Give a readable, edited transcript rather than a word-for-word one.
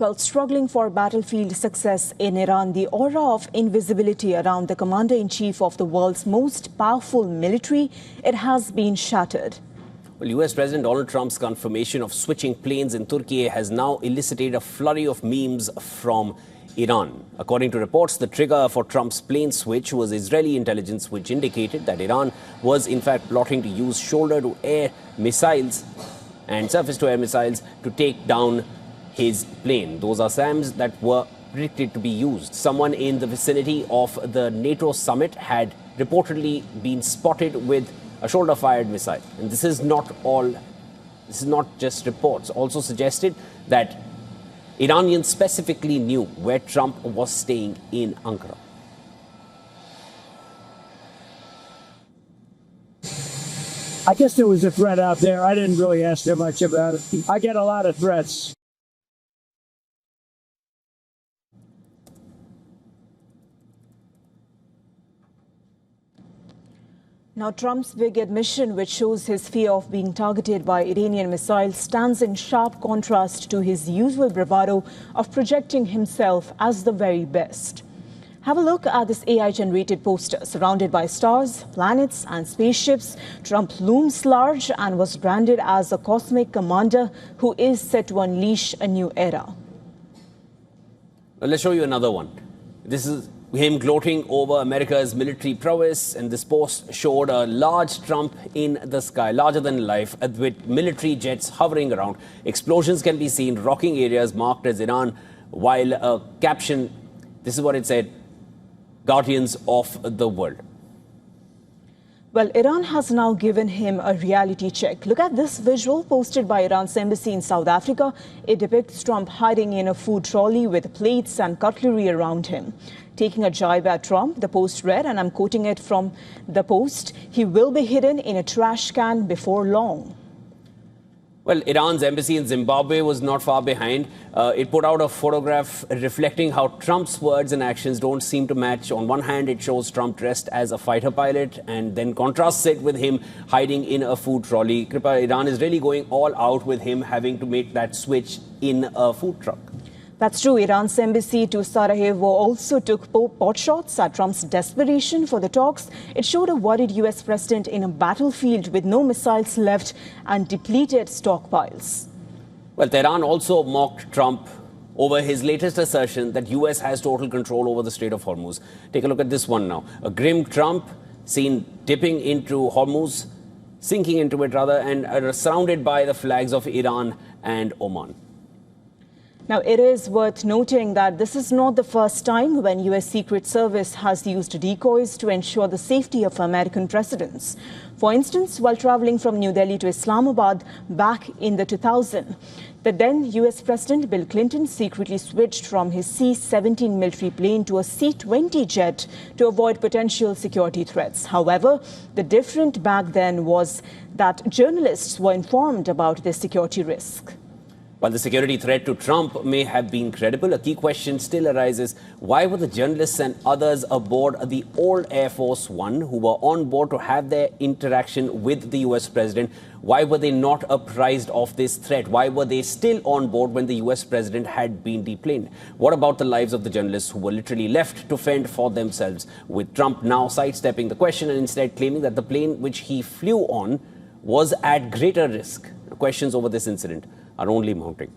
Well, struggling for battlefield success in Iran, the aura of invisibility around the commander-in-chief of the world's most powerful military, it has been shattered. Well, US President Donald Trump's confirmation of switching planes in Turkey has now elicited a flurry of memes from Iran. According to reports, the trigger for Trump's plane switch was Israeli intelligence, which indicated that Iran was in fact plotting to use shoulder-to-air missiles and surface-to-air missiles to take down his plane. Those are SAMs that were predicted to be used. Someone in the vicinity of the NATO summit had reportedly been spotted with a shoulder-fired missile. And this is not just reports. Also suggested that Iranians specifically knew where Trump was staying in Ankara. I guess there was a threat out there. I didn't really ask them much about it. I get a lot of threats. Now, Trump's big admission, which shows his fear of being targeted by Iranian missiles, stands in sharp contrast to his usual bravado of projecting himself as the very best. Have a look at this AI-generated poster. Surrounded by stars, planets and spaceships, Trump looms large and was branded as a cosmic commander who is set to unleash a new era. Well, let's show you another one. This is him gloating over America's military prowess, and this post showed a large Trump in the sky, larger than life, with military jets hovering around. Explosions can be seen rocking areas marked as Iran, while a caption, this is what it said, "Guardians of the World." Well, Iran has now given him a reality check. Look at this visual posted by Iran's embassy in South Africa. It depicts Trump hiding in a food trolley with plates and cutlery around him. Taking a jibe at Trump, the post read, and I'm quoting it from the post, "He will be hidden in a trash can before long." Well, Iran's embassy in Zimbabwe was not far behind. It put out a photograph reflecting how Trump's words and actions don't seem to match. On one hand, it shows Trump dressed as a fighter pilot and then contrasts it with him hiding in a food trolley. Kripa, Iran is really going all out with him having to make that switch in a food truck. That's true. Iran's embassy to Sarajevo also took pot shots at Trump's desperation for the talks. It showed a worried US president in a battlefield with no missiles left and depleted stockpiles. Well, Tehran also mocked Trump over his latest assertion that US has total control over the Strait of Hormuz. Take a look at this one now. A grim Trump seen dipping into Hormuz, sinking into it rather, and surrounded by the flags of Iran and Oman. Now, it is worth noting that this is not the first time when US Secret Service has used decoys to ensure the safety of American presidents. For instance, while traveling from New Delhi to Islamabad back in the 2000s, the then US President Bill Clinton secretly switched from his C-17 military plane to a C-20 jet to avoid potential security threats. However, the difference back then was that journalists were informed about the security risk. While the security threat to Trump may have been credible, a key question still arises. Why were the journalists and others aboard the old Air Force One who were on board to have their interaction with the US president? Why were they not apprised of this threat? Why were they still on board when the US president had been deplaned? What about the lives of the journalists who were literally left to fend for themselves, with Trump now sidestepping the question and instead claiming that the plane which he flew on was at greater risk? Questions over this incident are only mounting.